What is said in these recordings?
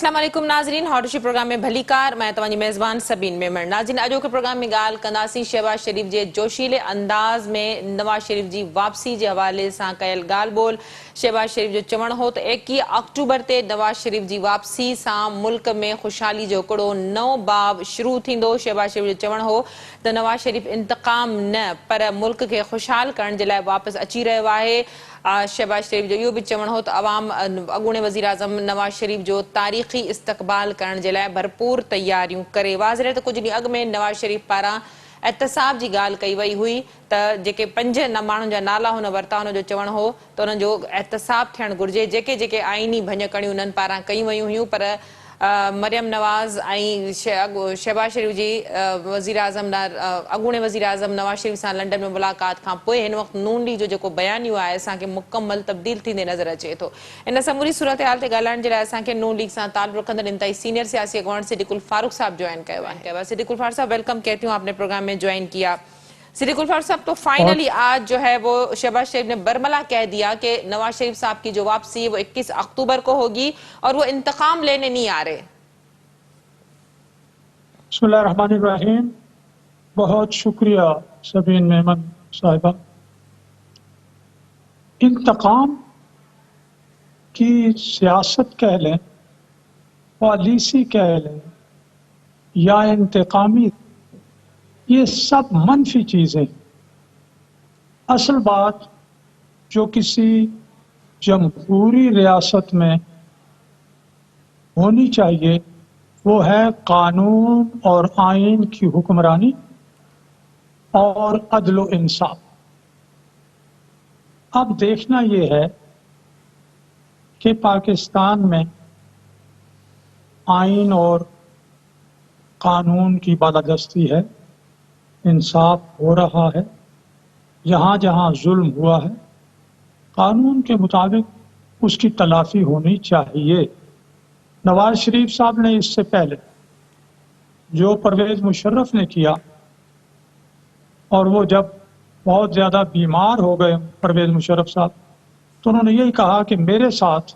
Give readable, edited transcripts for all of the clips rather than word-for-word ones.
अस्सलाम वालेकुम नाज़रीन, हॉटशी प्रोग्राम में भली कार मैं तव्हांजी मेज़बान सबीन मेमण। नाज़रीन, अॼो के प्रोग्राम में ॻाल्हि कंदासीं शहबाज शरीफ जे जोशीले अंदाज़ में नवाज शरीफ जी वापसी जे हवाले सां कयल ॻाल्हि ॿोल। शहबाज शरीफ जो चवणु हो त 21 अक्टूबर ते नवाज शरीफ जी वापसी सां मुल्क में ख़ुशहाली जो हिकिड़ो नओं बाब शुरू थींदो। शहबाज शरीफ जो चवणु हो त नवाज शरीफ इंतकाम न पर मुल्क खे ख़ुशहाल करण जे लाइ वापसि अची रहियो आहे। शहबाज शरीफ जो इहो बि चवणु हो त अवाम अॻूणे वज़ीर आज़म नवाज शरीफ जो तारीख़ी इस्तक़बाल करण जे लाइ भरपूर तयारियूं करे। वाज़ेह त कुझु ॾींहं अॻु में नवाज शरीफ पारां एहतसाब जी ॻाल्हि कई वई हुई त जेके 5 माण्हुनि जा नाला हुन वरिता, हुनजो चवणु हो त हुननि जो एहतसाब थियणु घुरिजे। जेके आइनी भञकणियूं उन्हनि पारां कयूं वयूं हुयूं, पर मरियम नवाज़ ऐं शहबाज शरीफ जी वज़ीर आज़म अॻूणे वज़ीर आज़म नवाज शरीफ सां लंडन में मुलाक़ात खां पोइ हिन वक़्तु नून लीग जो जेको बयानियो आहे असांखे मुकमल तब्दील थींदे नज़र अचे थो। इन समूरी सूरत हाल ते ॻाल्हाइण जे लाइ असांखे नून लीग सां ताल्लुक़ रखंदड़ इंतहाई सीनियर सियासी अगुवान सिद्दीकुल फारूक साहब ज्वाइन कयो आहे। सिद्दीकुल फारूक साहब, वेलकम कहती हूँ, आपने प्रोग्राम में ज्वाइन किया। सिद्दीकुल फारूक साहब, तो फाइनली आज जो है वो शहबाज शरीफ ने बरमला कह दिया कि नवाज शरीफ साहब की जो वापसी है वो 21 अक्टूबर को होगी और वो इंतकाम लेने नहीं आ रहे। बिस्मिल्लाहिर्रहमानिर्रहीम। बहुत शुक्रिया सबीन मेमन साहिबा। इंतकाम की सियासत कह लें, पॉलिसी कह लें या इंतकामी, ये सब मनफी चीज़ें। असल बात जो किसी जमहूरी रियासत में होनी चाहिए वो है कानून और आइन की हुक्मरानी और अदल व इंसाफ। अब देखना ये है कि पाकिस्तान में आइन और कानून की बालादस्ती है, इंसाफ हो रहा है। जहाँ जहाँ जुल्म हुआ है कानून के मुताबिक उसकी तलाफी होनी चाहिए। नवाज शरीफ साहब ने इससे पहले जो परवेज मुशर्रफ ने किया, और वो जब बहुत ज़्यादा बीमार हो गए परवेज मुशर्रफ साहब, तो उन्होंने यही कहा कि मेरे साथ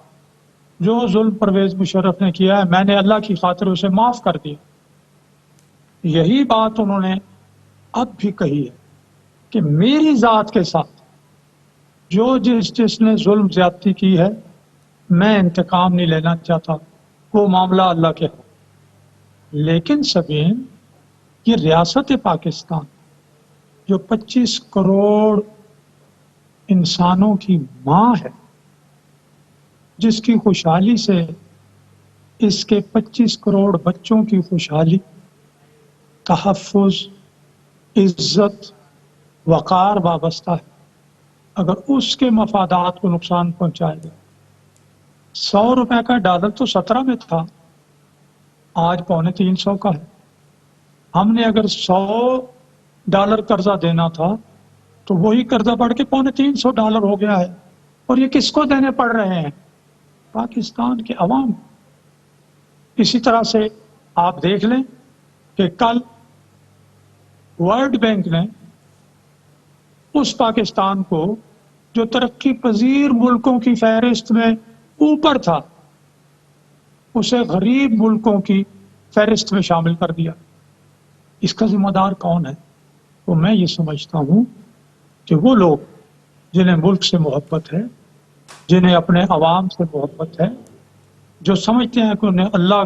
जो जुल्म परवेज मुशर्रफ ने किया है मैंने अल्लाह की खातिर उसे माफ़ कर दिया। यही बात उन्होंने अब भी कही है कि मेरी ज़ात के साथ जो जिसने जुल्म ज़्यादती की है मैं इंतकाम नहीं लेना चाहता, वो मामला अल्लाह के है। लेकिन सबीन, ये रियासत पाकिस्तान जो 25 करोड़ इंसानों की माँ है, जिसकी खुशहाली से इसके 25 करोड़ बच्चों की खुशहाली, तहफ़्फ़ुज़, इज़्ज़त, वक़ार वाबस्ता है। अगर उसके मफादात को नुकसान पहुँचाएगा, 100 रुपए का डॉलर तो 17 में था, आज $250 का है। हमने अगर $100 कर्जा देना था तो वही कर्जा बढ़ के $350 हो गया है। और ये किसको देने पड़ रहे हैं? पाकिस्तान के अवाम। इसी तरह से आप देख लें कि कल वर्ल्ड बैंक ने उस पाकिस्तान को जो तरक्की पजीर मुल्कों की फहरिस्त में ऊपर था, उसे गरीब मुल्कों की फहरिस्त में शामिल कर दिया। इसका जिम्मेदार कौन है? तो मैं ये समझता हूँ कि वो लोग जिन्हें मुल्क से मोहब्बत है, जिन्हें अपने अवाम से मोहब्बत है, जो समझते हैं कि उन्हें अल्लाह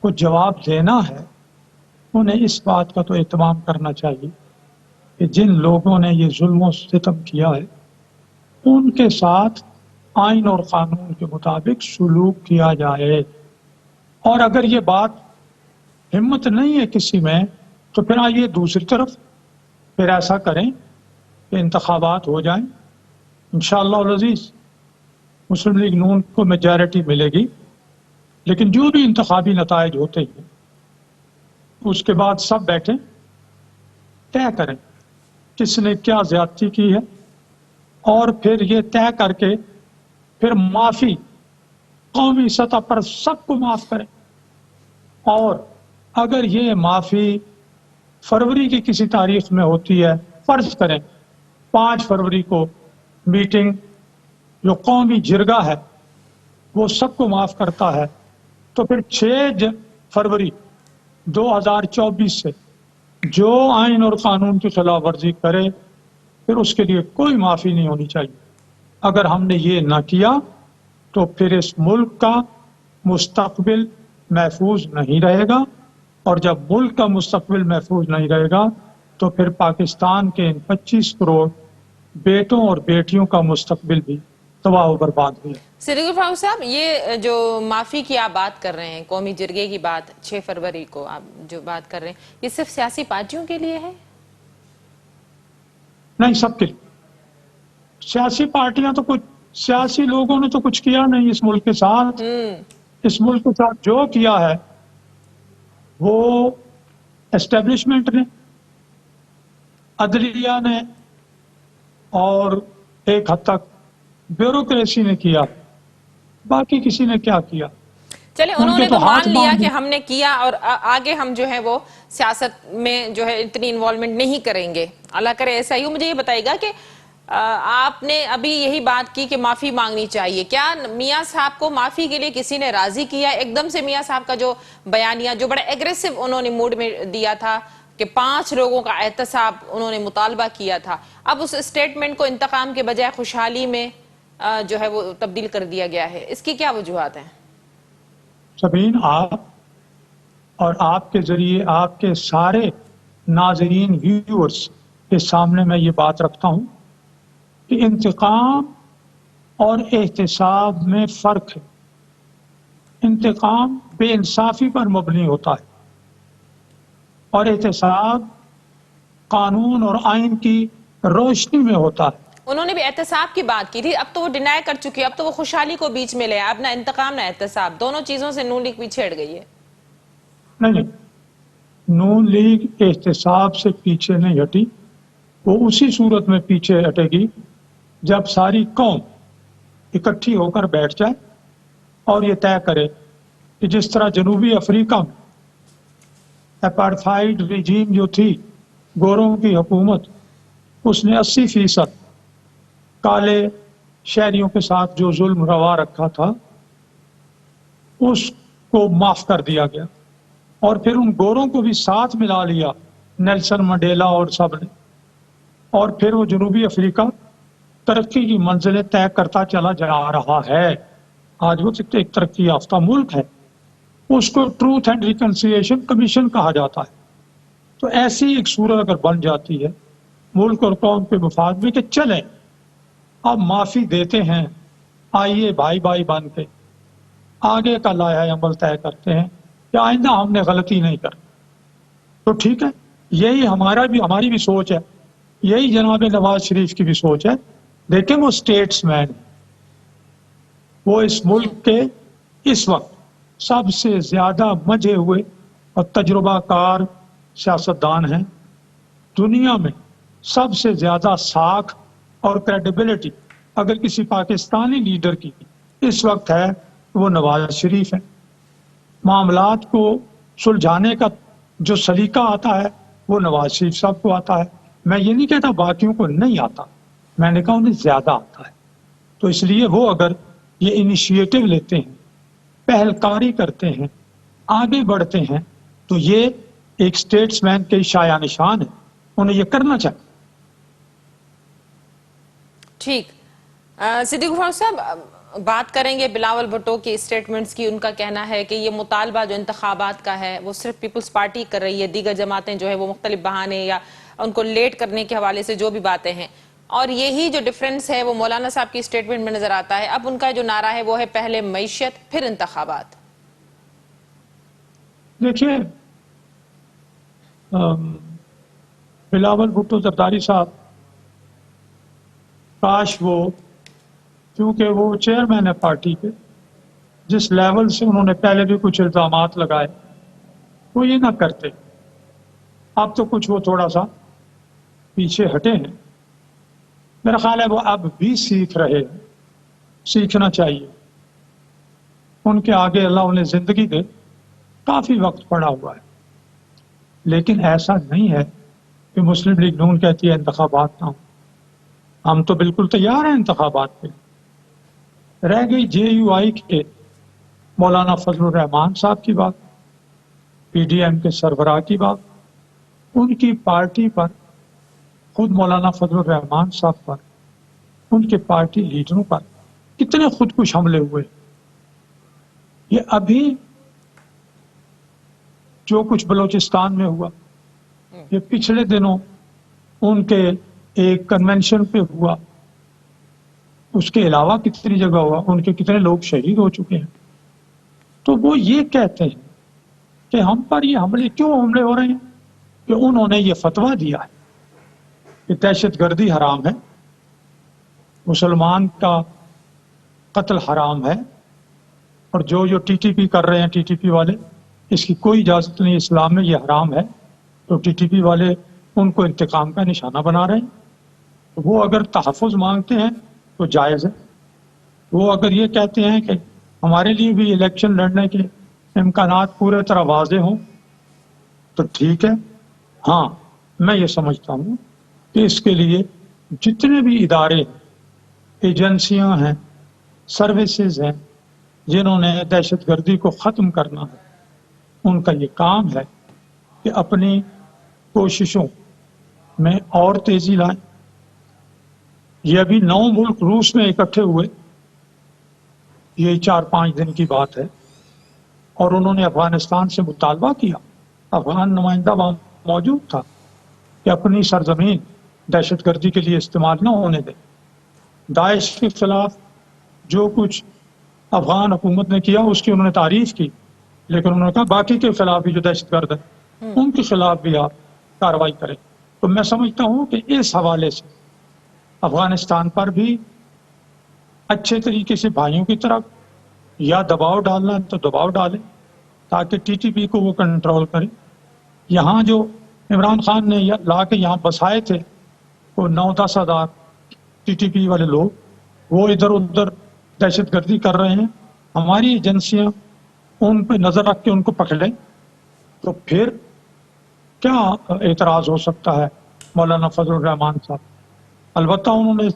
को जवाब देना है, उन्हें इस बात का तो एहतमाम करना चाहिए कि जिन लोगों ने ये जुल्म सितम किया है उनके साथ आइन और कानून के मुताबिक सलूक किया जाए। और अगर ये बात हिम्मत नहीं है किसी में, तो फिर आइए दूसरी तरफ फिर ऐसा करें कि इंतखाबात हो जाएं। इंशाअल्लाह अज़ीज़ मुस्लिम लीग नून को मेजॉरिटी मिलेगी, लेकिन जो भी इंतखाबी नताइज होते हैं उसके बाद सब बैठें, तय करें किसने क्या ज्यादती की है, और फिर ये तय करके फिर माफ़ी कौमी सतह पर सबको माफ़ करें। और अगर ये माफ़ी फरवरी की किसी तारीख में होती है, फर्ज करें 5 फरवरी को मीटिंग जो कौमी जिरगा है वो सबको माफ़ करता है, تو پھر 6 فروری 2024 سے جو آئین اور قانون کی خلاف ورزی کرے پھر اس کے لیے کوئی معافی نہیں ہونی چاہیے. اگر ہم نے یہ نہ کیا تو پھر اس ملک کا مستقبل محفوظ نہیں رہے گا، اور جب ملک کا مستقبل محفوظ نہیں رہے گا تو پھر پاکستان کے ان 25 کروڑ بیٹوں اور بیٹیوں کا مستقبل بھی تباہ و برباد ہوئے. صدیق الفاروق صاحب، یہ جو معافی کی آپ بات کر رہے ہیں، قومی جرگے کی بات 6 فروری کو آپ جو بات کر رہے ہیں، یہ صرف سیاسی پارٹیوں کے لیے ہے؟ نہیں، سب کے لیے. سیاسی پارٹیاں تو کچھ، سیاسی لوگوں نے تو کچھ کیا نہیں اس ملک کے ساتھ. اس ملک کے ساتھ جو کیا ہے وہ اسٹیبلشمنٹ نے، عدلیہ نے اور ایک حد تک بیوروکریسی نے کیا. باقی کسی نے کیا کیا؟ چلے، ان انہوں کے نے تو تو مان ہاتھ لیا باندھ کہ ہم نے کیا، اور آگے ہم جو ہے وہ سیاست میں جو ہے اتنی انوالومنٹ نہیں کریں گے. اللہ کرے ایسا ہی ہو. مجھے یہ بتائیے گا کہ آپ نے ابھی یہی بات کی کہ معافی مانگنی چاہیے. کیا میاں صاحب کو معافی کے لیے کسی نے راضی کیا؟ ایک دم سے میاں صاحب کا جو بیانیہ جو بڑا ایگریسو انہوں نے موڈ میں دیا تھا کہ 5 لوگوں کا احتساب انہوں نے مطالبہ کیا تھا، اب اس اسٹیٹمنٹ کو انتقام کے بجائے خوشحالی میں جو ہے وہ تبدیل کر دیا گیا ہے، اس کی کیا وجوہات ہیں؟ سبین، آپ اور آپ کے ذریعے آپ کے سارے ناظرین ویورز کے سامنے میں یہ بات رکھتا ہوں کہ انتقام اور احتساب میں فرق ہے. انتقام بے انصافی پر مبنی ہوتا ہے اور احتساب قانون اور آئین کی روشنی میں ہوتا ہے. انہوں نے بھی احتساب کی بات کی تھی، اب تو وہ ڈینائی کر چکی ہے، اب تو وہ خوشحالی کو بیچ میں لے، اب نہ انتقام نہ احتساب، دونوں چیزوں سے نون لیگ پیچھے ہٹ گئی ہے. نہیں، نون لیگ احتساب سے پیچھے نہیں ہٹی. وہ اسی صورت میں پیچھے ہٹے گی جب ساری قوم اکٹھی ہو کر بیٹھ جائے اور یہ طے کرے کہ جس طرح جنوبی افریقہ میں اپارتھائڈ ریجیم جو تھی، گوروں کی حکومت، اس نے 80% کالے شہریوں کے ساتھ جو ظلم روا رکھا تھا اس کو معاف کر دیا گیا، اور پھر ان گوروں کو بھی ساتھ ملا لیا نیلسن منڈیلا اور سب نے، اور پھر وہ جنوبی افریقہ ترقی کی منزلیں طے کرتا چلا جا رہا ہے. آج وہ ایک ترقی یافتہ ملک ہے. اس کو ٹروتھ اینڈ ریکنسیلیشن کمیشن کہا جاتا ہے. تو ایسی ایک صورت اگر بن جاتی ہے ملک اور قوم کے مفاد میں کہ چلیں اب معافی دیتے ہیں، آئیے بھائی بھائی بن کے آگے کا لائحہ عمل طے کرتے ہیں کہ آئندہ ہم نے غلطی نہیں کرنی. تو ٹھیک ہے، یہی ہماری بھی سوچ ہے، یہی جناب نواز شریف کی بھی سوچ ہے. دیکھیں وہ اسٹیٹس مین، وہ اس ملک کے اس وقت سب سے زیادہ مجھے ہوئے اور تجربہ کار سیاستدان ہیں. دنیا میں سب سے زیادہ ساکھ اور کریڈیبلٹی اگر کسی پاکستانی لیڈر کی اس وقت ہے وہ نواز شریف ہے. معاملات کو سلجھانے کا جو سلیقہ آتا ہے وہ نواز شریف صاحب کو آتا ہے. میں یہ نہیں کہتا باقیوں کو نہیں آتا، میں نے کہا انہیں زیادہ آتا ہے. تو اس لیے وہ اگر یہ انیشیٹو لیتے ہیں، پہلکاری کرتے ہیں، آگے بڑھتے ہیں تو یہ ایک اسٹیٹس مین کے شایہ نشان ہے، انہیں یہ کرنا چاہیے. ٹھیک. صدیق الفاروق صاحب، بات کریں گے بلاول بھٹو کی اسٹیٹمنٹس کی. ان کا کہنا ہے کہ یہ مطالبہ جو انتخابات کا ہے وہ صرف پیپلز پارٹی کر رہی ہے، دیگر جماعتیں جو ہے وہ مختلف بہانے یا ان کو لیٹ کرنے کے حوالے سے جو بھی باتیں ہیں، اور یہی جو ڈیفرنس ہے وہ مولانا صاحب کی اسٹیٹمنٹ میں نظر آتا ہے. اب ان کا جو نعرہ ہے وہ ہے پہلے معیشت پھر انتخابات. دیکھیے، بلاول بھٹو زرداری صاحب، کاش وہ، کیونکہ وہ چیئرمین ہے پارٹی کے، جس لیول سے انہوں نے پہلے بھی کچھ الزامات لگائے وہ یہ نہ کرتے. اب تو کچھ وہ تھوڑا سا پیچھے ہٹے ہیں. میرا خیال ہے وہ اب بھی سیکھ رہے ہیں، سیکھنا چاہیے. ان کے آگے اللہ انہیں زندگی دے، کافی وقت پڑا ہوا ہے. لیکن ایسا نہیں ہے کہ مسلم لیگ نون کہتی ہے انتخابات نہ ہوں. ہم تو بالکل تیار ہیں انتخابات پہ. رہ گئی جے یو آئی کے मौलाना फजलुर रहमान साहब की बात, पीडीएम के सरबराह की बात, उनकी पार्टी पर, खुद मौलाना फजलुर रहमान साहब पर, उनके पार्टी लीडरों पर कितने खुदकुश हमले हुए। ये अभी जो कुछ बलूचिस्तान में हुआ, ये पिछले दिनों उनके एक कन्वेंशन पे हुआ, उसके अलावा कितनी जगह हुआ, उनके कितने लोग शहीद हो चुके हैं। तो वो ये कहते हैं कि हम पर ये हमले हो रहे हैं कि उन्होंने ये फतवा दिया है कि दहशतगर्दी हराम है, मुसलमान का कत्ल हराम है, और जो टीटीपी कर रहे हैं टीटीपी वाले, इसकी कोई इजाजत नहीं, इस्लाम में ये हराम है। तो टीटीपी वाले उनको इंतकाम का निशाना बना रहे हैं। तो वो अगर तहफ़्फ़ुज़ मांगते हैं तो जायज़ है। वो अगर ये कहते हैं कि हमारे लिए भी इलेक्शन लड़ने के इम्कानात पूरे तरह वाज़े हों तो ठीक है। हाँ, मैं ये समझता हूँ कि इसके लिए जितने भी इदारे, एजेंसियां हैं, सर्विसेज हैं, जिन्होंने दहशतगर्दी को ख़त्म करना है, उनका ये काम है कि अपनी कोशिशों में और तेजी लाएं। ये अभी 9 मुल्क रूस में इकट्ठे हुए, ये 4-5 दिन की बात है, और उन्होंने अफगानिस्तान से मुतालबा किया, अफगान नुमाइंदा वहां मौजूद था, कि अपनी सरजमीन दहशतगर्दी के लिए इस्तेमाल न होने दें। दाइश के खिलाफ जो कुछ अफगान हुकूमत ने किया उसकी उन्होंने तारीफ की, लेकिन उन्होंने कहा बाकी के खिलाफ भी जो दहशतगर्द है उनके खिलाफ भी आप कार्रवाई करें। तो मैं समझता हूँ कि इस हवाले से अफगानिस्तान पर भी अच्छे तरीके से भाइयों की तरफ या दबाव डालना है तो दबाव डालें, ताकि टीटीपी को वो कंट्रोल करे। यहाँ जो इमरान खान ने ला के यहाँ बसाए थे वो 9-10 हज़ार टीटीपी वाले लोग, वो इधर उधर दहशतगर्दी कर रहे हैं। हमारी एजेंसियां उन पे नजर रख के उनको पकड़ें तो फिर क्या एतराज हो सकता है मौलाना फजलुर रहमान साहब। अलबत्ता उन्होंने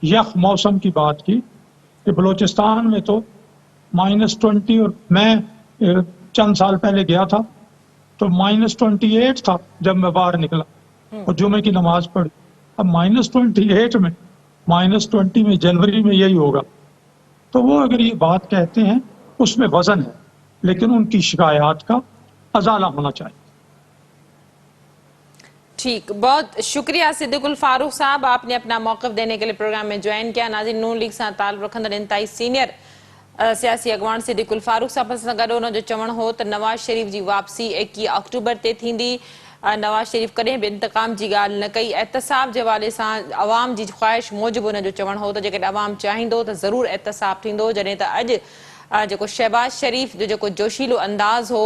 यख मौसम की बात की कि बलूचिस्तान में तो -20, और मैं चंद साल पहले गया था तो -28 था जब मैं बाहर निकला और जुमे की नमाज पढ़ी। अब -28 में, -20 में, जनवरी में यही होगा। तो वो अगर ये बात कहते हैं उसमें वजन है, लेकिन उनकी शिकायत का अजाला होना चाहिए। ठीक, बहुत शुक्रिया सिद्दीकुल फारूक साहब, आपने अपना मौक़िफ़ देने के लिए प्रोग्राम में ज्वाइन किया। नाज़रीन, नून लीग सां ताल्लुक़ रखंदड़ इंतहाई सीनियर सियासी अॻवान सिद्दीकुल फारूक साहब सां गॾु उन जो चवणु हो त नवाज़ शरीफ़ जी वापसी 21 अक्टूबर ते थींदी। नवाज़ शरीफ़ कॾहिं बि इंतकाम जी ॻाल्हि न कई। एहतसाब जे हवाले सां अवाम जी ख़्वाहिश मूजिबि उन जो चवणु हो त जेकॾहिं अवाम चाहींदो त ज़रूरु एहतसाब थींदो। जॾहिं त अॼु जेको शहबाज शरीफ़ जो जेको जोशीलो अंदाज़ हो,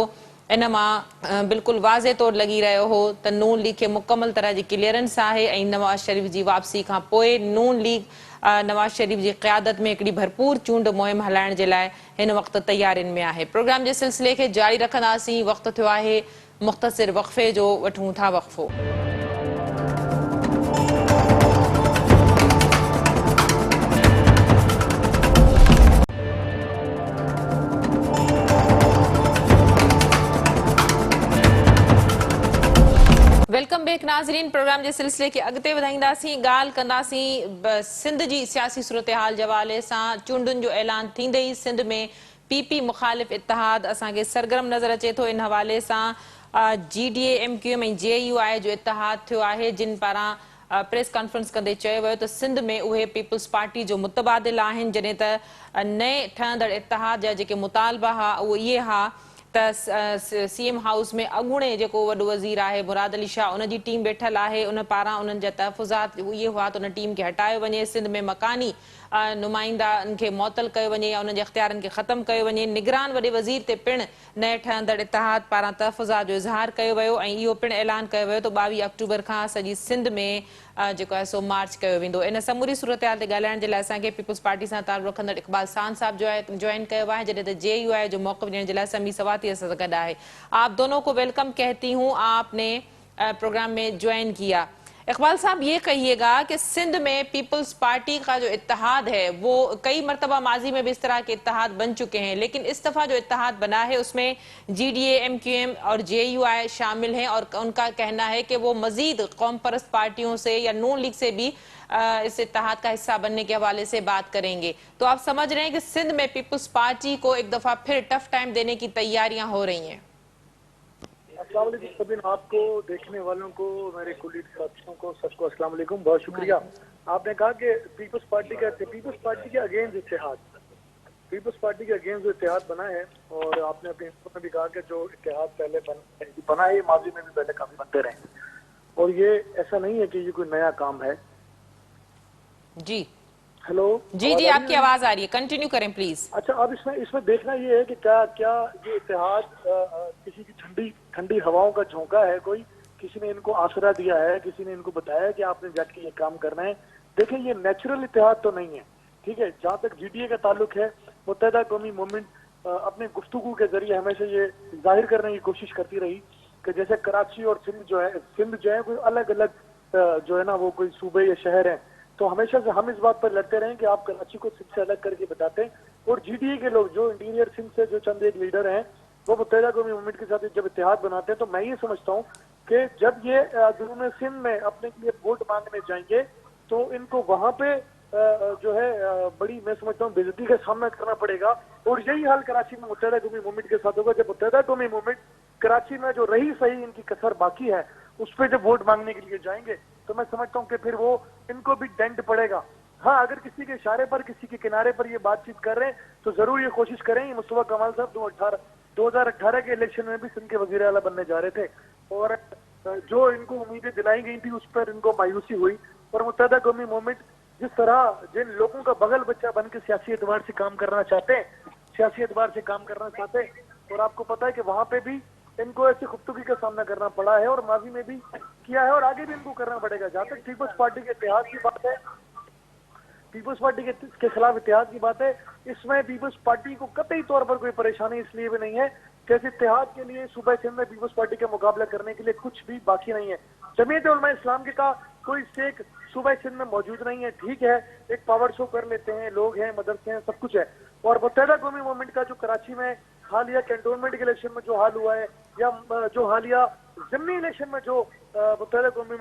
इन मां बिल्कुलु वाज़े तौरु लॻी रहियो हो त नून लीग खे मुकमल तरह जी क्लियरेंस आहे ऐं नवाज़ शरीफ़ जी वापसी खां पोइ नून लीग नवाज़ शरीफ़ जी क़यादत में हिकिड़ी भरपूर चूंड मुहिम हलाइण जे लाइ हिन वक़्तु तयारियुनि में आहे। प्रोग्राम जे सिलसिले खे जारी रखंदासीं। वक़्तु थियो आहे मुख़्तसिर वक़फ़े जो, वठूं था वक़फ़ो। वेलकम बैक नाज़रीन, प्रोग्राम जे सिलसिले खे अॻिते वधाईंदासीं। ॻाल्हि कंदासीं सिंध जी सियासी सूरत हाल जे हवाले सां। चूंडुनि जो ऐलान थींदे ई सिंध में पीपी मुख़ालिफ़ इतिहाद असांखे सरगर्म नज़र अचे थो। इन हवाले सां GDA MQM ऐं JUI जो इतिहाद थियो आहे, जिन पारां प्रेस कॉन्फ्रेंस कंदे चयो वियो त सिंध में उहे पीपल्स पार्टी जो मुतबादिल आहिनि, जॾहिं त नए ठहंदड़ इतिहाद जा जेके मुतालबा हुआ उहे इहे हुआ त CM हाउस में अॻूणे जेको वॾो वज़ीर आहे मुराद अली शाह, उन जी टीम वेठल आहे। उन पारां उन्हनि जा तहफ़ुज़ात इहे हुआ त उन टीम खे हटायो वञे, सिंध में मकानी नुमाइंदानि खे मुअतल कयो वञे या उन्हनि जे इख़्तियारनि खे ख़तमु कयो वञे। निगरान वॾे वज़ीर ते पिणु नए ठहंदड़ इतिहाद पारां तहफ़ुज़ात जो इज़हार कयो वियो ऐं इहो पिणु ऐलान कयो वियो त 22 अक्टूबर खां सॼी सिंध में जेको आहे सो मार्च कयो वेंदो। इन समूरी सूरत हाल ते ॻाल्हाइण जे लाइ असांखे पीपल्स पार्टी सां ताल्लुक़ रखंदड़ इक़बाल सान साहब जो ज्वाइन कयो आहे, जॾहिं त JUI जो मौक़िफ़ ॾियण जे लाइ समी सवाती असां सां गॾु आहे। आप दोनों को वेलकम कहती हूँ, आपने प्रोग्राम में ज्वाइन किया। اقبال صاحب یہ کہیے گا کہ سندھ میں پیپلز پارٹی کا جو اتحاد ہے وہ کئی مرتبہ ماضی میں بھی اس طرح کے اتحاد بن چکے ہیں، لیکن اس دفعہ جو اتحاد بنا ہے اس میں G D A, M Q M اور جے یو آئی شامل ہیں، اور ان کا کہنا ہے کہ وہ مزید قوم پرست پارٹیوں سے یا نون لیگ سے بھی اس اتحاد کا حصہ بننے کے حوالے سے بات کریں گے۔ تو آپ سمجھ رہے ہیں کہ سندھ میں پیپلز پارٹی کو ایک دفعہ پھر ٹف ٹائم دینے کی تیاریاں ہو رہی ہیں؟ السلام علیکم سبین، آپ کو، دیکھنے والوں کو، میرے کولیگ ساتھیوں کو، سب کو السلام علیکم، بہت شکریہ۔ آپ نے کہا کہ پیپلز پارٹی کے اگینسٹ جو اتحاد بنا ہے، اور آپ نے اپنے میں بھی کہا کہ جو اتحاد پہلے بنا ہے یہ ماضی میں بھی پہلے کافی بنتے رہے، اور یہ ایسا نہیں ہے کہ یہ کوئی نیا کام ہے۔ جی ہیلو، جی آپ کی آواز آ رہی ہے، کنٹینیو کریں پلیز۔ اچھا، اب اس میں دیکھنا یہ ہے کہ کیا یہ اتحاد کسی کی ٹھنڈی ہواؤں کا جھونکا ہے، کوئی کسی نے ان کو آسرا دیا ہے، کسی نے ان کو بتایا کہ آپ نے جا کے یہ کام کرنا ہے؟ دیکھیں، یہ نیچرل اتحاد تو نہیں ہے، ٹھیک ہے۔ جہاں تک جی ڈی اے کا تعلق ہے، متحدہ قومی موومنٹ اپنے گفتگو کے ذریعے ہمیشہ یہ ظاہر کرنے کی کوشش کرتی رہی کہ جیسے کراچی اور سندھ جو ہے کوئی الگ الگ جو ہے نا وہ کوئی صوبے یا شہر ہیں، تو ہمیشہ سے ہم اس بات پر لڑتے رہے کہ آپ کراچی کو سندھ سے الگ کر کے بتاتے ہیں، اور جی ڈی اے کے لوگ جو انٹیریئر سندھ سے جو چند ایک لیڈر ہیں وہ متحدہ قومی موومنٹ کے ساتھ جب اتحاد بناتے ہیں، تو میں یہ سمجھتا ہوں کہ جب یہ اندرون سندھ میں اپنے لیے ووٹ مانگنے جائیں گے تو ان کو وہاں پہ جو ہے بڑی، میں سمجھتا ہوں، بے عزتی کا سامنا کرنا پڑے گا، اور یہی حال کراچی میں متحدہ قومی موومنٹ کے ساتھ ہوگا۔ جب متحدہ قومی موومنٹ کراچی میں جو رہی صحیح ان کی کسر باقی ہے اس پہ جب ووٹ مانگنے کے لیے جائیں گے تو میں سمجھتا ہوں کہ پھر وہ ان کو بھی ڈینٹ پڑے گا۔ ہاں، اگر کسی کے اشارے پر، کسی کے کنارے پر یہ بات چیت کر رہے ہیں تو ضرور یہ کوشش کریں۔ یہ مصطفیٰ کمال صاحب 2018 کے الیکشن میں بھی سندھ کے وزیر اعلیٰ بننے جا رہے تھے، اور جو ان کو امیدیں دلائی گئی تھی اس پر ان کو مایوسی ہوئی، اور متحدہ قومی موومنٹ جس طرح جن لوگوں کا بغل بچہ بن کے سیاسی اعتبار سے کام کرنا چاہتے ہیں، اور آپ کو پتا ہے کہ وہاں پہ بھی ان کو ایسی خفتگی کا سامنا کرنا پڑا ہے، اور ماضی میں بھی کیا ہے اور آگے بھی ان کو کرنا پڑے گا۔ جہاں تک پیپلز پارٹی کے اتحاد کی بات ہے، پیپلز پارٹی کے خلاف اتحاد کی بات ہے، اس میں پیپلز پارٹی کو قطعی طور پر کوئی پریشانی اس لیے بھی نہیں ہے کہ اس اتحاد کے لیے صوبہ سندھ میں پیپلز پارٹی کا مقابلہ کرنے کے لیے کچھ بھی باقی نہیں ہے۔ جمعیت علماء اسلام کا کوئی اسٹیک صوبہ سندھ میں موجود نہیں ہے، ٹھیک ہے، ایک پاور شو کر لیتے ہیں، لوگ ہیں، مدرسے ہیں، سب کچھ ہے، اور متحدہ قومی موومنٹ کا جو کراچی میں حالیہ کینٹونمنٹ کے الیکشن میں جو حال ہوا ہے، یا جو حالیہ ضمنی الیکشن میں جو متحدہ قومی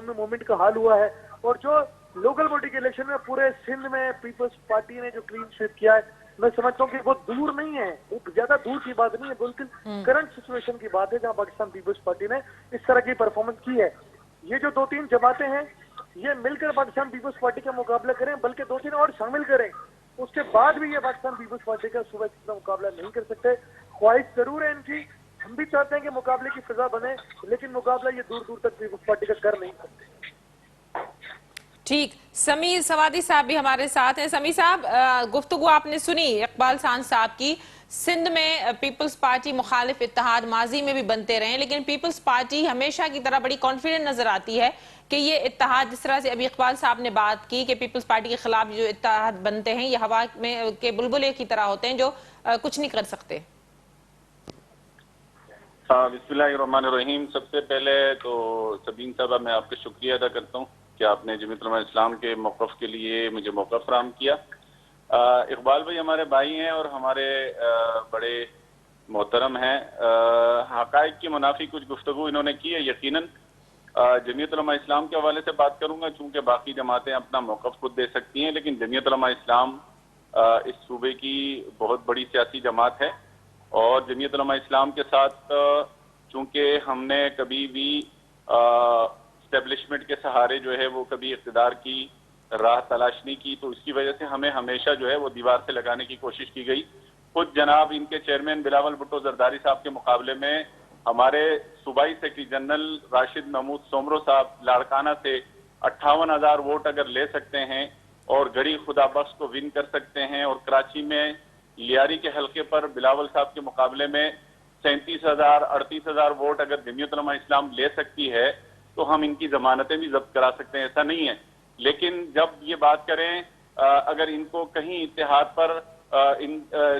موومنٹ کا حال ہوا ہے، اور جو لوکل باڈی کے الیکشن میں پورے سندھ میں پیپلز پارٹی نے جو کلین سویپ کیا ہے، میں سمجھتا ہوں کہ وہ دور نہیں ہے، وہ زیادہ دور کی بات نہیں ہے، بالکل کرنٹ سچویشن کی بات ہے جہاں پاکستان پیپلز پارٹی نے اس طرح کی پرفارمنس کی ہے۔ یہ جو 2-3 جماعتیں ہیں یہ مل کر پاکستان پیپلز پارٹی کا مقابلہ کریں، بلکہ 2-3 اور شامل کریں، اس کے بعد بھی یہ پاکستان پیپلز پارٹی کا صوبہ سندھ میں مقابلہ نہیں کر سکتے۔ خواہش ضرور ہے ان کی، ہم بھی چاہتے ہیں کہ مقابلے کی فضا بنے، لیکن مقابلہ یہ دور دور تک پیپلز پارٹی کا کر نہیں سکتے۔ ٹھیک، سمیع سوادی صاحب بھی ہمارے ساتھ ہیں۔ سمیع صاحب، گفتگو آپ نے سنی اقبال سان صاحب کی۔ سندھ میں پیپلز پارٹی مخالف اتحاد ماضی میں بھی بنتے رہے، لیکن پیپلز پارٹی ہمیشہ کی طرح بڑی کانفیڈنٹ نظر آتی ہے کہ یہ اتحاد، جس طرح سے ابھی اقبال صاحب نے بات کی کہ پیپلز پارٹی کے خلاف جو اتحاد بنتے ہیں یہ ہوا میں کے بلبلے کی طرح ہوتے ہیں جو کچھ نہیں کر سکتے۔ بسم اللہ الرحمن الرحیم۔ سب سے پہلے تو سبین صاحبہ میں آپ کا شکریہ ادا کرتا ہوں کہ آپ نے جمعیت علماء اسلام کے موقف کے لیے مجھے موقع فراہم کیا۔ اقبال بھائی ہمارے بھائی ہیں اور ہمارے بڑے محترم ہیں۔ حقائق کی منافی کچھ گفتگو انہوں نے کی ہے، یقیناً جمعیت علماء اسلام کے حوالے سے بات کروں گا چونکہ باقی جماعتیں اپنا موقف خود دے سکتی ہیں، لیکن جمعیت علماء اسلام اس صوبے کی بہت بڑی سیاسی جماعت ہے، اور جمعیت علماء اسلام کے ساتھ چونکہ ہم نے کبھی بھی اسٹیبلشمنٹ کے سہارے جو ہے وہ کبھی اقتدار کی راہ تلاش نہیں کی، تو اس کی وجہ سے ہمیں ہمیشہ جو ہے وہ دیوار سے لگانے کی کوشش کی گئی۔ خود جناب ان کے چیئرمین بلاول بھٹو زرداری صاحب کے مقابلے میں ہمارے صوبائی سیکرٹری جنرل راشد محمود سومرو صاحب لاڑکانہ سے 58,000 ووٹ اگر لے سکتے ہیں اور گڑھی خدا بخش کو ون کر سکتے ہیں، اور کراچی میں لیاری کے حلقے پر بلاول صاحب کے مقابلے میں 37,000-38,000 ووٹ اگر جمعیت علماء اسلام لے سکتی ہے تو ہم ان کی ضمانتیں بھی ضبط کرا سکتے ہیں، ایسا نہیں ہے۔ لیکن جب یہ بات کریں اگر ان کو کہیں اتحاد پر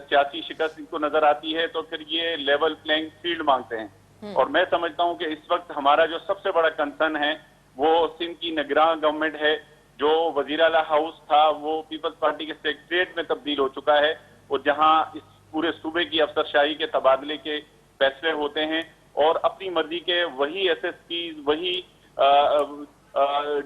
سیاسی شکست ان کو نظر آتی ہے تو پھر یہ لیول پلینگ فیلڈ مانگتے ہیں، اور میں سمجھتا ہوں کہ اس وقت ہمارا جو سب سے بڑا کنسرن ہے वो सिंध की निगरान गवर्नमेंट है, जो वजीर आला हाउस था वो पीपल्स पार्टी के सेक्रेटरीट में तब्दील हो चुका है, और जहां इस पूरे सूबे की अफसरशाही के तबादले के फैसले होते हैं और अपनी मर्जी के वही एसएसपी, वही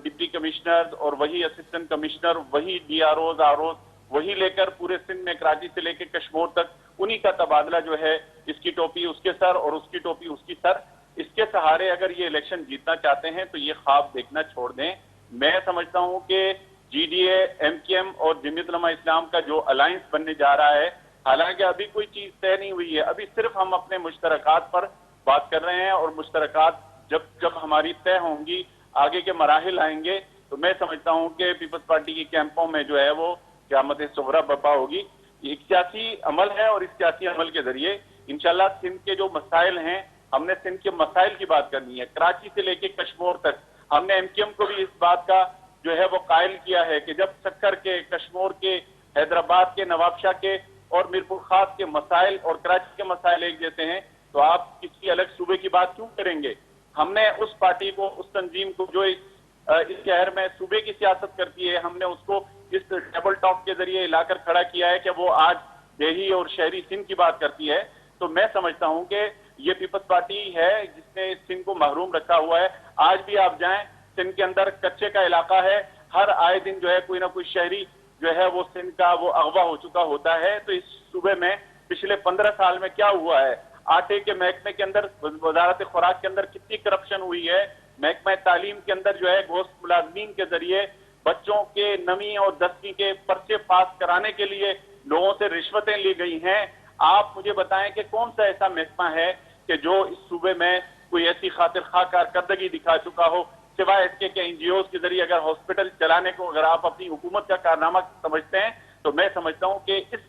डिप्टी कमिश्नर और वही असिस्टेंट कमिश्नर, वही डीआरओज, आरओज, वही लेकर पूरे सिंध में कराची से लेकर कश्मीर तक उन्हीं का तबादला जो है, इसकी टोपी उसके सर और उसकी टोपी उसकी सर, इसके सहारे अगर ये इलेक्शन जीतना चाहते हैं तो ये ख्वाब देखना छोड़ दें। मैं समझता हूं कि जीडीए, एमकेएम और जमीयत उलमा इस्लाम का जो अलायंस बनने जा रहा है, हालांकि अभी कोई चीज तय नहीं हुई है, अभी सिर्फ हम अपने मुश्तरकात पर बात कर रहे हैं, और मुश्तरकात जब हमारी तय होंगी, आगे के मराहिल आएंगे, तो मैं समझता हूं कि पीपल्स पार्टी के कैंपों में जो है वो क़यामत सुगरा बर्पा होगी। ये एक सियासी अमल है और इस सियासी अमल के जरिए इंशाल्लाह सिंध के जो मसाइल हैं, हमने सिंध के मसाइल की बात करनी है, कराची से लेके कश्मीर तक। हमने एमकेएम को भी इस बात का जो है वो कायल किया है कि जब सक्कर के, कश्मीर के, हैदराबाद के, नवाबशाह के और मीरपुर खास के मसाइल और कराची के मसाइल एक जैसे हैं, तो आप किसी अलग सूबे की बात क्यों करेंगे? हमने उस पार्टी को, उस तंजीम को जो इस शहर में सूबे की सियासत करती है, हमने उसको इस टेबल टॉक के जरिए लाकर खड़ा किया है कि वो आज देही और शहरी सिंध की बात करती है। तो मैं समझता हूं कि ये पीपल्स पार्टी है जिसने सिंध को महरूम रखा हुआ है। आज भी आप जाएं, सिंध के अंदर कच्चे का इलाका है, हर आए दिन जो है कोई ना कोई शहरी जो है वो सिंध का वो अगवा हो चुका होता है। तो इस सूबे में पिछले 15 साल में क्या हुआ है? आटे के महकमे के अंदर, वजारत खुराक के अंदर कितनी करप्शन हुई है, महकमा तालीम के अंदर जो है गोश्त मुलाजमीन के जरिए बच्चों के 9वीं और 10वीं के पर्चे पास कराने के लिए लोगों से रिश्वतें ली गई हैं। आप मुझे बताएं कि कौन सा ऐसा महकमा है कि जो इस सूबे में कोई ऐसी खातिर खा कारकर्दगी दिखा चुका हो, सिवाय इसके कि एनजीओ के जरिए अगर हॉस्पिटल चलाने को अगर आप अपनी हुकूमत का कारनामा समझते हैं, तो मैं समझता हूं कि इस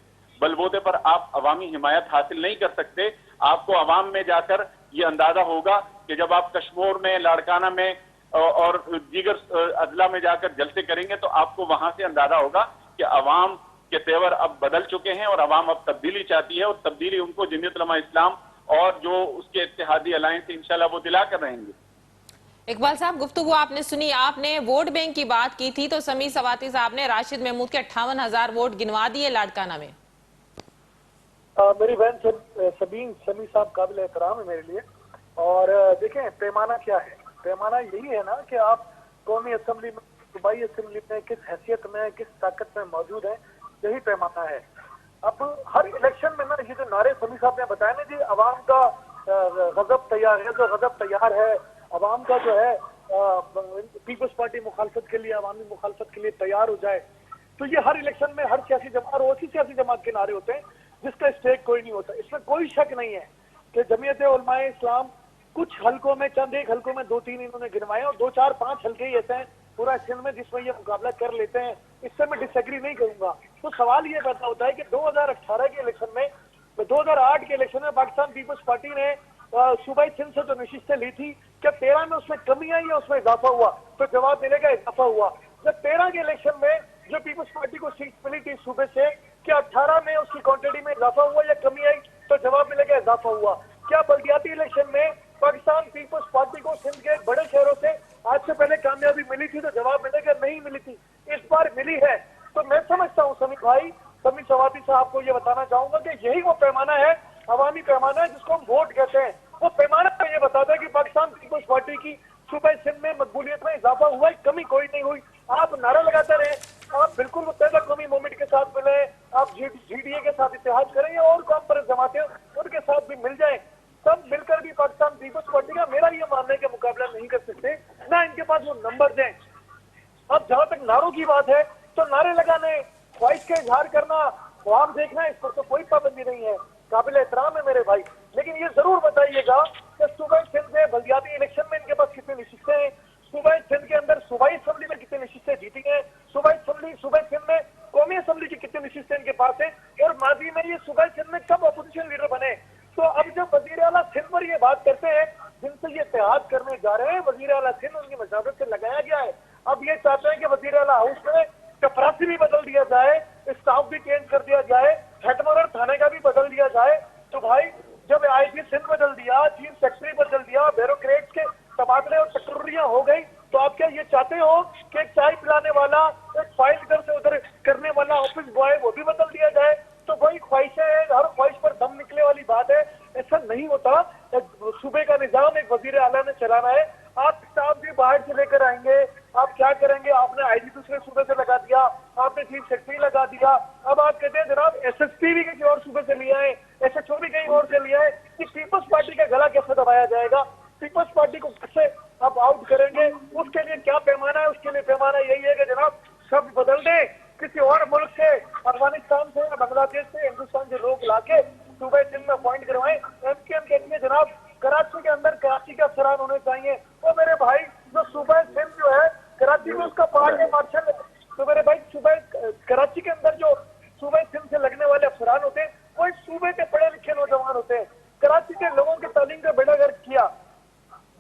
बलबूते पर आप अवामी हिमायत हासिल नहीं कर सकते। आपको अवाम में जाकर ये अंदाजा होगा कि जब आप कश्मीर में, लाड़काना में और दीगर अजला में जाकर जलसे करेंगे, तो आपको वहां से अंदाजा होगा कि अवाम के तेवर अब बदल चुके हैं और अवाम अब तब्दीली चाहती है, और तब्दीली उनको जमीयत उलमा इस्लाम और जो उसके इत्तेहादी अलायंस इंशाल्लाह वो दिला कर रहेंगे। इकबाल साहब, गुफ्तगू आपने सुनी, आपने वोट बैंक की बात की थी, तो समी सवाती साहब ने राशिद महमूद के 58,000 वोट गिनवा दिए लाड़काना में। मेरी बहन समी साहब काबिल एहतराम है मेरे लिए। और देखें पैमाना क्या है, पैमाना यही है ना कि आप कौमी असम्बली में, सूबाई असम्बली में किस हैसियत में, किस ताकत में मौजूद है, यही पैमाना है। अब हर इलेक्शन में ना ये जो नारे समी साहब ने बताया ना जी, अवाम का गजब तैयार है, जो गजब तैयार है, अवाम का जो है पीपल्स पार्टी मुखालफत के लिए, अवामी मुखालफत के लिए तैयार हो जाए, तो ये हर इलेक्शन में हर सियासी जमात और उसी सियासी जमात के नारे होते हैं जिसका स्टेक कोई नहीं होता। इसमें कोई शक नहीं है कि जमीयत उलमा इस्लाम कुछ हलकों में, चंद एक हलकों में 2-3 इन्होंने गिनवाए, और 2-4-5 हल्के ही ऐसे हैं पूरा सिंध में जिसमें ये मुकाबला कर लेते हैं। इससे मैं डिसएग्री नहीं करूंगा। तो सवाल ये पैदा होता है कि 2018 के इलेक्शन में, 2008 के इलेक्शन में पाकिस्तान पीपल्स पार्टी ने सूबाई सिंध से जो नशिस्तें ली थी, क्या 13 में उसमें कमी आई या उसमें इजाफा हुआ? तो जवाब मिलेगा इजाफा हुआ। जब 13 के इलेक्शन में जो पीपल्स पार्टी को सीट मिली थी सूबे से, क्या 18 में उसकी क्वांटिटी में इजाफा हुआ या कमी आई? तो जवाब मिलेगा इजाफा हुआ। क्या बल्दियाती इलेक्शन में पाकिस्तान पीपल्स पार्टी को सिंध के बड़े शहरों से आज से पहले कामयाबी मिली थी? तो जवाब मिलेगा नहीं मिली थी। इस बार मिली है। तो मैं समझता हूँ समी भाई, समी सवाती साहब को ये बताना चाहूंगा कि यही वो पैमाना है, अवामी पैमाना है जिसको हम वोट कहते हैं। वो पैमाना ये बताता है कि पाकिस्तान पीपल्स पार्टी की सूबे सिंध में मकबूलियत में इजाफा हुआ है, कमी कोई नहीं हुई। आप नारा लगाते रहे, आप बिल्कुल मुत्तहदा कौमी मूवमेंट के साथ मिले, आप जीडीए के साथ इत्तेहाद करें या और कौन पर जमाते उनके साथ भी मिल जाए, सब मिलकर भी पाकिस्तान पीपल्स पार्टी का मेरा ये मानने का मुकाबला नहीं कर सकते, ना इनके पास वो नंबर दें। अब जहां तक नारों की बात है, तो नारे लगाने, ख्वाहिश का इजहार करना, ख्वाब देखना, इस पर तो कोई पाबंदी नहीं है, काबिल एहतराम है मेरे भाई। लेकिन ये जरूर बताइएगा कि सूबाई सिंध में बल्दियाती इलेक्शन में इनके पास कितनी नशिस्तें हैं, सूबाई सिंध के अंदर सूबाई असेंबली में कितनी नशिस्तें जीती हैं, सूबाई सिंध में कौमी असेंबली की कितनी नशिस्तें इनके पास है, और माजी में ये सूबाई सिंध में कब अपोजिशन लीडर बने। तो अब जब वजीर आला सिंध पर ये बात करते हैं, जिनसे ये इत्तेहाद करने जा रहे हैं, वजीर आला सिंध उनकी मशावरत से लगाया गया है। अब ये चाहते हैं कि वजीर आला हाउस में चपरासी भी बदल दिया जाए, स्टाफ भी चेंज कर दिया जाए, हेडमोरर थाने का भी बदल दिया जाए। तो भाई जब आईजी सिंध बदल दिया, चीफ सेक्रेटरी बदल दिया, ब्यूरोक्रेट्स के तबादले और तकर्रियां हो गई, तो आप क्या ये चाहते हो कि एक चाय पिलाने वाला, एक फाइल इधर से उधर करने वाला ऑफिस बॉय वो भी बदल दिया जाए? तो वही ख्वाहिशें हैं, हर ख्वाहिश पर दम निकले वाली बात है। ऐसा नहीं होता। सूबे का निजाम एक वजीर आला ने चलाना है। आप स्टाफ भी बाहर से लेकर आएंगे, आप क्या करेंगे? आपने आईजी दूसरे सूबे से लगा दिया, आपने चीफ सेक्रेटरी लगा दिया, अब आप कहते हैं जनाब एसएसपी भी किसी और सूबे से लिया है, एसएचओ भी कहीं और से लिया है। कि पीपल्स पार्टी का गला कैसे दबाया जाएगा? पीपल्स पार्टी को कैसे आप आउट करेंगे? उसके लिए क्या पैमाना है? उसके लिए पैमाना यही है कि जनाब सब बदल दें, किसी और मुल्क से, अफगानिस्तान से या बांग्लादेश से, हिंदुस्तान से लोग लाके सूबे सिंध में अपॉइंट करवाएं। एमकेएम कहती है जनाब कराची के अंदर कराची के अफसरान होने चाहिए। तो मेरे भाई जो सूबे सिंध जो है कराची में उसका पार्ट है मार्शल। तो मेरे भाई सूबे कराची के अंदर जो सूबे सिंध से लगने वाले अफसरान होते हैं वो इस सूबे के पढ़े लिखे नौजवान होते हैं। कराची के लोगों की तालीम का बेड़ा गर्क किया,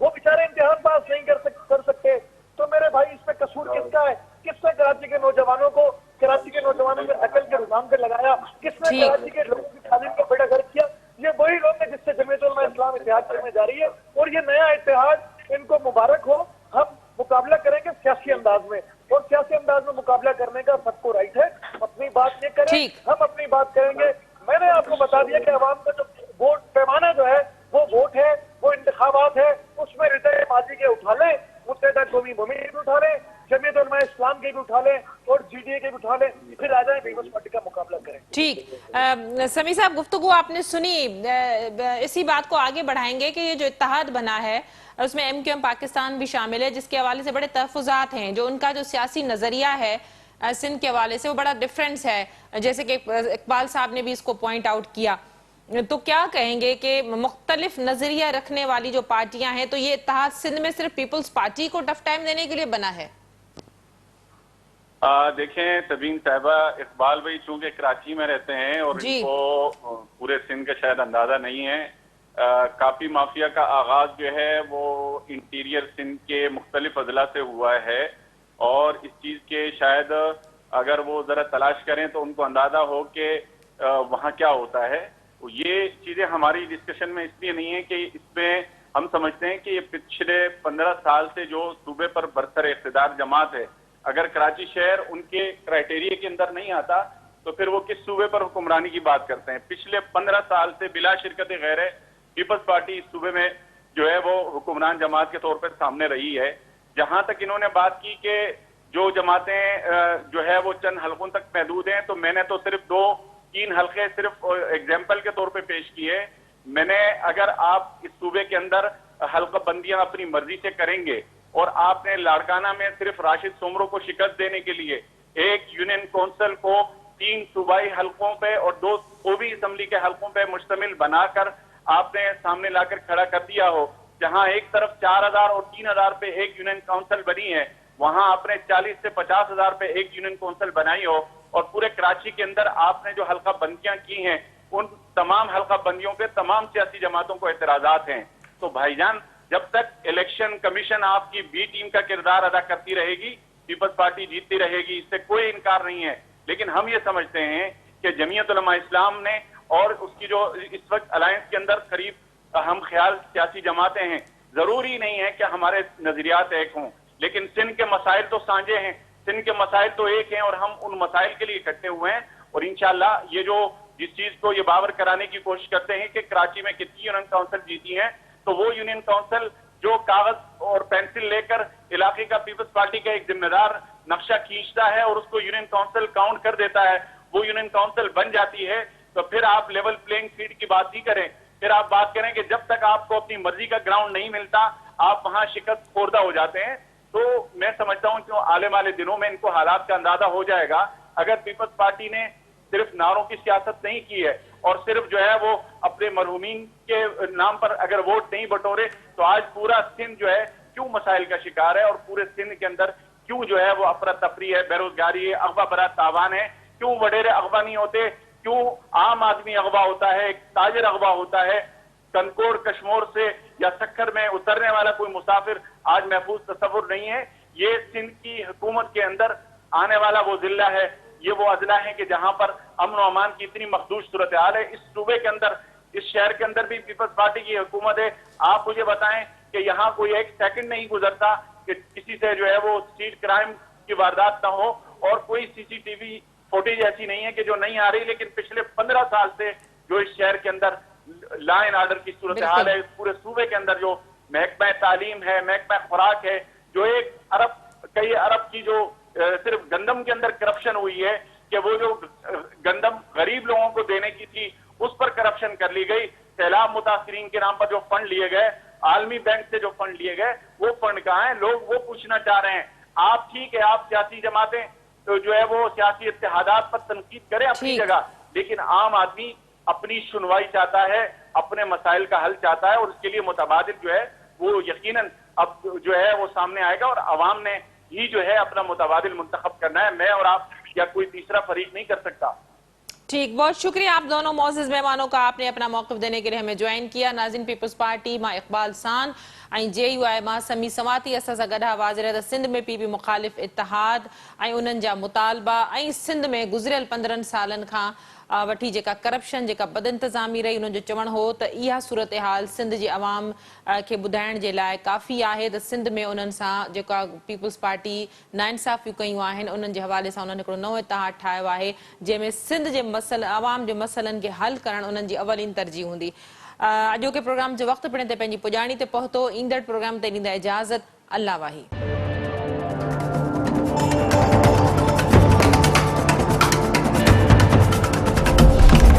वो बेचारे इम्तिहान पास नहीं कर सकते। तो मेरे भाई इसमें कसूर किसका है? किसने कराची के नौजवानों को, कराची के नौजवानों में अकल के रुझान पे लगाया? किसने कराची के लोगों की तालीम का बेड़ा गर्क किया? ये वही लोग हैं जिससे जमीयत उलमा इस्लाम इत्तेहाद करने जा रही है। और ये नया इत्तेहाद, इनको मुबारक हो। हम मुकाबला करेंगे सियासी अंदाज में, और सियासी अंदाज में मुकाबला करने का सबको राइट है। अपनी बात ये करें, हम अपनी बात करेंगे। मैंने आपको बता दिया कि अवाम का जो वोट पैमाना जो है वो वोट है, वो इंतखाबात है, उसमें रिदे माजी के उठा लें, मुत्तहिदा कौमी मुहिम भी उठा लें, जमीयत उलमा इस्लाम के भी उठा लें, और जीडीए के भी उठा लें, फिर आ जाए पीपल्स पार्टी का मुकाबला करें। ठीक। समी साहब, गुफ्तगू आपने सुनी, इसी बात को आगे बढ़ाएंगे कि ये जो इत्तेहाद बना है उसमें एमक्यूएम पाकिस्तान भी शामिल है, जिसके हवाले से बड़े तहफ़्फ़ुज़ात हैं। जो उनका जो सियासी नजरिया है सिंध के हवाले से वो बड़ा डिफरेंस है, जैसे कि इकबाल साहब ने भी इसको पॉइंट आउट किया। तो क्या कहेंगे कि मुख्तलिफ नजरिया रखने वाली जो पार्टियां हैं, तो ये इत्तेहाद सिंध में सिर्फ पीपल्स पार्टी को टफ टाइम देने के लिए बना है? देखें तबीन साहिबा, इकबाल भाई चूंकि कराची में रहते हैं और इनको पूरे सिंध का शायद अंदाजा नहीं है। काफी माफिया का आगाज जो है वो इंटीरियर सिंध के मुख्तलिफ अजला से हुआ है, और इस चीज के शायद अगर वो जरा तलाश करें तो उनको अंदाजा हो कि वहाँ क्या होता है। ये चीजें हमारी डिस्कशन में इसलिए नहीं है कि इसमें हम समझते हैं कि ये पिछले 15 साल से जो सूबे पर बरसर इख्तिदार जमात है, अगर कराची शहर उनके क्राइटेरिया के अंदर नहीं आता तो फिर वो किस सूबे पर हुक्मरानी की बात करते हैं। पिछले 15 साल से बिला शिरकत गैर पीपल्स पार्टी इस सूबे में जो है वो हुक्मरान जमात के तौर पर सामने रही है। जहां तक इन्होंने बात की कि जो जमातें जो है वो चंद हलकों तक महदूद हैं, तो मैंने तो सिर्फ 2-3 हलके सिर्फ एग्जाम्पल के तौर पे पेश किए। मैंने, अगर आप इस सूबे के अंदर हल्का बंदियां अपनी मर्जी से करेंगे और आपने लाड़काना में सिर्फ राशिद सोमरो को शिकस्त देने के लिए एक यूनियन काउंसिल को 3 सूबाई हलकों पे और 2 सूबी असम्बली के हलकों पे मुश्तमिल बनाकर आपने सामने लाकर खड़ा कर दिया हो, जहां एक तरफ 4000 और 3000 पे एक यूनियन काउंसिल बनी है, वहां आपने 40 से 50,000 पे एक यूनियन काउंसिल बनाई हो, और पूरे कराची के अंदर आपने जो हल्का बंदियां की हैं उन तमाम हल्का बंदियों पे तमाम सियासी जमातों को एतराजात हैं। तो भाईजान, जब तक इलेक्शन कमीशन आपकी बी टीम का किरदार अदा करती रहेगी, पीपल्स पार्टी जीतती रहेगी, इससे कोई इनकार नहीं है। लेकिन हम ये समझते हैं कि जमीयत उलमा इस्लाम ने और उसकी जो इस वक्त अलायंस के अंदर करीब हम ख्याल सियासी जमातें हैं, जरूरी नहीं है कि हमारे नजरियात एक हों, लेकिन सिंध के मसाइल तो साझे हैं, सिंध के मसाइल तो एक हैं, और हम उन मसाइल के लिए इकट्ठे हुए हैं। और इंशाअल्लाह ये जो जिस चीज को ये बावर कराने की कोशिश करते हैं कि कराची में कितनी यूनियन काउंसिल जीती हैं, तो वो यूनियन काउंसिल जो कागज और पेंसिल लेकर इलाके का पीपल्स पार्टी का एक जिम्मेदार नक्शा खींचता है और उसको यूनियन काउंसिल काउंट कर देता है, वो यूनियन काउंसिल बन जाती है। तो फिर आप लेवल प्लेइंग फील्ड की बात ही करें, फिर आप बात करें कि जब तक आपको अपनी मर्जी का ग्राउंड नहीं मिलता आप वहां शिकस्त खोरदा हो जाते हैं। तो मैं समझता हूं कि आने वाले दिनों में इनको हालात का अंदाजा हो जाएगा। अगर पीपल्स पार्टी ने सिर्फ नारों की सियासत नहीं की है और सिर्फ जो है वो अपने मरहूमीन के नाम पर अगर वोट नहीं बटोरे, तो आज पूरा सिंध जो है क्यों मसाइल का शिकार है, और पूरे सिंध के अंदर क्यों जो है वो अफरा तफरी है, बेरोजगारी है, अगवा बरा तावान है, क्यों वडेरे अगवा नहीं होते, क्यों आम आदमी अगवा होता है, ताजिर अगवा होता है, कनकोर कश्मीर से या सक्कर में उतरने वाला कोई मुसाफिर आज महफूज तस्वुर नहीं है। ये सिंध की हुकूमत के अंदर आने वाला वो जिला है, ये वो अजला है कि जहां पर अमन और अमान की इतनी मखदूश सूरत हाल है। इस सूबे के अंदर, इस शहर के अंदर भी पीपल्स पार्टी की हुकूमत है। आप मुझे बताएं कि यहाँ कोई एक सेकंड नहीं गुजरता کہ کسی سے جو ہے وہ اسٹریٹ کرائم کی واردات نہ ہو، اور کوئی CCTV فوٹیج ایسی نہیں ہے کہ جو نہیں آ رہی، لیکن پچھلے 15 سال سے جو اس شہر کے اندر لا اینڈ آرڈر کی صورتحال ہے، پورے صوبے کے اندر جو محکمہ تعلیم ہے، محکمہ خوراک ہے، جو کئی ارب کی جو صرف گندم کے اندر کرپشن ہوئی ہے کہ وہ جو گندم غریب لوگوں کو دینے کی تھی اس پر کرپشن کر لی گئی، سیلاب متاثرین کے نام پر جو فنڈ لیے گئے، عالمی بینک سے جو فنڈ لیے گئے، وہ فنڈ کہاں ہیں؟ لوگ وہ پوچھنا چاہ رہے ہیں۔ آپ ٹھیک ہے، آپ سیاسی جماعتیں تو جو ہے وہ سیاسی اتحادات پر تنقید کریں اپنی جگہ، لیکن عام آدمی اپنی سنوائی چاہتا ہے، اپنے مسائل کا حل چاہتا ہے، اور اس کے لیے متبادل جو ہے وہ یقیناً اب جو ہے وہ سامنے آئے گا، اور عوام نے ہی جو ہے اپنا متبادل منتخب کرنا ہے، میں اور آپ یا کوئی تیسرا فریق نہیں کر سکتا۔ ٹھیک، بہت شکریہ آپ دونوں معزز مہمانوں کا، آپ نے اپنا موقف دینے کے لیے ہمیں جوائن کیا۔ ناظرین، پیپلز پارٹی ماں اقبال سان JUI ماں سمی سماعتی اساں سان گڈا واضح رہے سندھ میں پی مخالف اتحاد انہن جا مطالبہ سندھ میں گزریل 15 سالن کھان وٹھی جیکا کرپشن جیکا بد انتظامی رہی، انہن جو چون ہو تو یہ صورتحال سندھ جی عوام کے بدھائن جے لائے کافی ہے تو سندھ میں انہن سان جیکا پیپلز پارٹی ناانصافیوں کیوں ہیں انہن کے حوالے سے انہن ایک نو اتحاد ٹھایا ہے جن میں سندھ کے عوام کے مسئلن کے حل کرن انہن کی اولین ترجیح ہوندی۔ اجو کے پروگرام جو وقت پڑھنے تے پنجی پجانی تے پہتو، ایندڑ پروگرام تے ڈیندا اجازت، اللہ واہی۔